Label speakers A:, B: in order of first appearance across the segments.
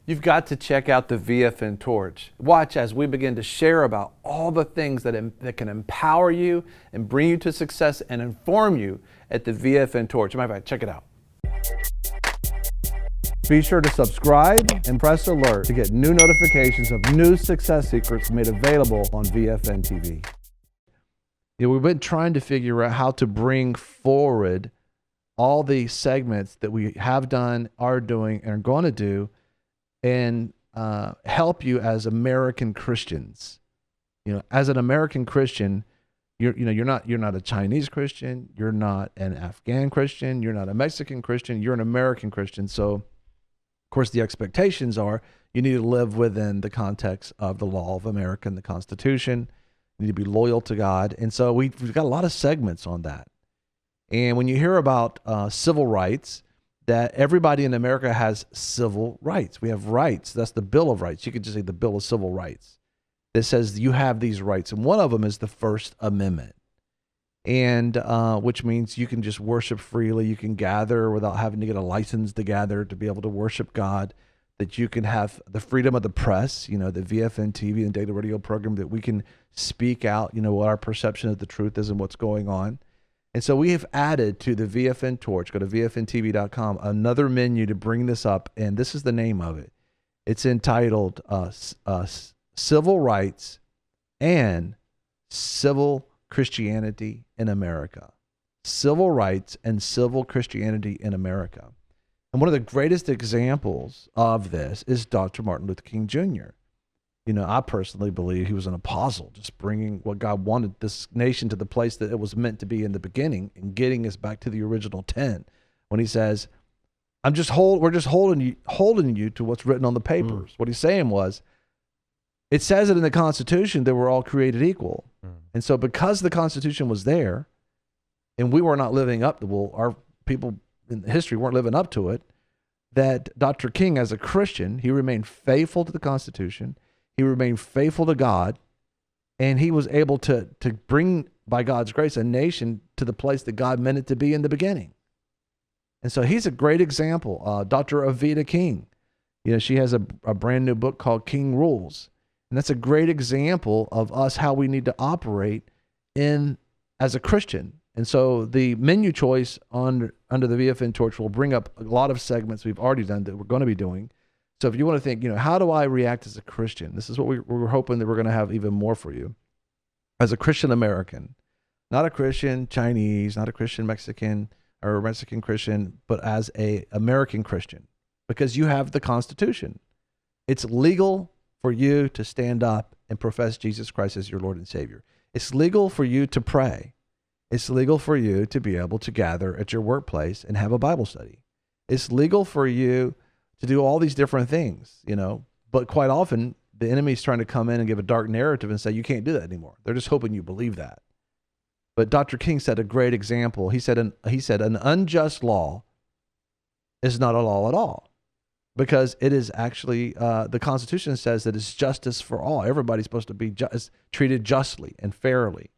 A: You've got to check out the VFN Torch. Watch as we begin to share about all the things that can empower you and bring you to success and inform you at the VFN Torch. Matter of fact, check it out. Be sure to subscribe and press alert to get new notifications of new success secrets made available on VFNtv. We've been trying to figure out how to bring forward all the segments that we have done, are doing, and are going to do, and help you as American Christians. As an American Christian, you're not a Chinese Christian, you're not an Afghan Christian, you're not a Mexican Christian, you're an American Christian. So, of course, the expectations are you need to live within the context of the law of America and the Constitution. You need to be loyal to God. And so we've got a lot of segments on that. And when you hear about civil rights, that everybody in America has civil rights. We have rights. That's the Bill of Rights. You could just say the Bill of Civil Rights. That says you have these rights. And one of them is the First Amendment. And which means you can just worship freely. You can gather without having to get a license to gather to be able to worship God. That you can have the freedom of the press, the VFNtv and data radio program, that we can speak out, what our perception of the truth is and what's going on. And so we have added to the VFN Torch, go to VFNtv.com, another menu to bring this up, and this is the name of it. It's entitled Civil Rights and Civil Christianity in America. Civil Rights and Civil Christianity in America. And one of the greatest examples of this is Dr. Martin Luther King Jr. I personally believe he was an apostle, just bringing what God wanted this nation to the place that it was meant to be in the beginning and getting us back to the original 10. When he says, we're just holding you to what's written on the papers. What he's saying was, it says it in the Constitution that we're all created equal. And so because the Constitution was there and we were not living up to, our people in history weren't living up to it, that Dr. King, as a Christian, he remained faithful to the Constitution. He remained faithful to God, and he was able to bring, by God's grace, a nation to the place that God meant it to be in the beginning. And so he's a great example. Dr. Avita King, she has a brand new book called King Rules. And that's a great example of us, how we need to operate as a Christian. And so the menu choice under the VFN Torch will bring up a lot of segments we've already done that we're going to be doing. So if you want to think, how do I react as a Christian? This is what we're hoping that we're going to have even more for you. As a Christian American, not a Christian Chinese, not a Christian Mexican or a Mexican Christian, but as a American Christian, because you have the Constitution. It's legal for you to stand up and profess Jesus Christ as your Lord and Savior. It's legal for you to pray. It's legal for you to be able to gather at your workplace and have a Bible study. It's legal for you to do all these different things, but quite often the enemy's trying to come in and give a dark narrative and say, you can't do that anymore. They're just hoping you believe that. But Dr. King set a great example. He said an unjust law is not a law at all, because it is actually, the Constitution says that it's justice for all. Everybody's supposed to be treated justly and fairly.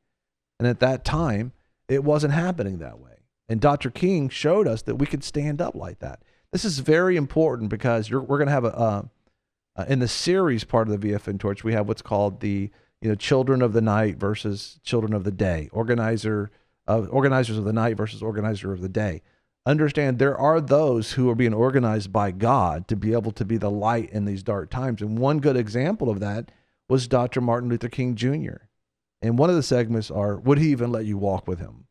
A: And at that time, it wasn't happening that way. And Dr. King showed us that we could stand up like that. This is very important because we're going to have in the series part of the VFN Torch, we have what's called the children of the night versus children of the day, organizers of the night versus organizer of the day. Understand there are those who are being organized by God to be able to be the light in these dark times. And one good example of that was Dr. Martin Luther King Jr. And one of the segments are, would he even let you walk with him?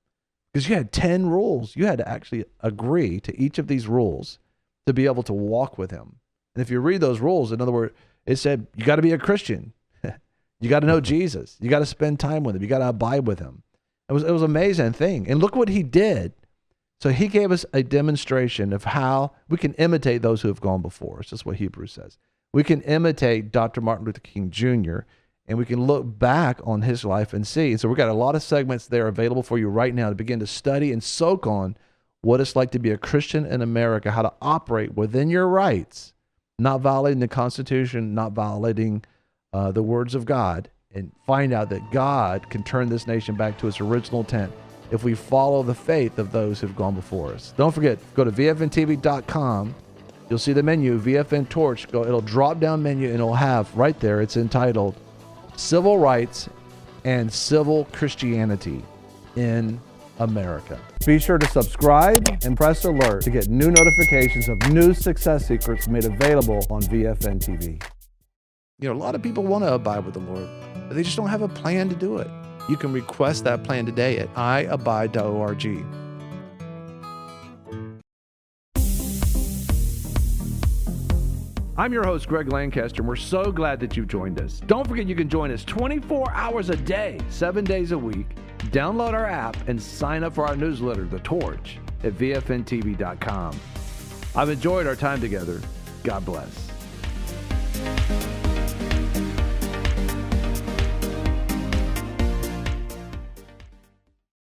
A: Because you had 10 rules. You had to actually agree to each of these rules to be able to walk with him. And if you read those rules, in other words, it said, you got to be a Christian. You got to know Jesus. You got to spend time with him. You got to abide with him. It was an amazing thing. And look what he did. So he gave us a demonstration of how we can imitate those who have gone before us. That's what Hebrews says. We can imitate Dr. Martin Luther King Jr., and we can look back on his life and see. And so we've got a lot of segments there available for you right now to begin to study and soak on what it's like to be a Christian in America, how to operate within your rights, not violating the Constitution, not violating the words of God, and find out that God can turn this nation back to its original intent if we follow the faith of those who've gone before us. Don't forget, go to VFNtv.com You'll see the menu, VFN Torch. It'll drop down menu and it'll have right there, it's entitled Civil Rights and Civil Christianity in America. Be sure to subscribe and press alert to get new notifications of new success secrets made available on VFNtv. You know, a lot of people want to abide with the Lord, but they just don't have a plan to do it. You can request that plan today at iabide.org. I'm your host, Greg Lancaster, and we're so glad that you've joined us. Don't forget you can join us 24 hours a day, 7 days a week. Download our app and sign up for our newsletter, The Torch, at VFNtv.com. I've enjoyed our time together. God bless.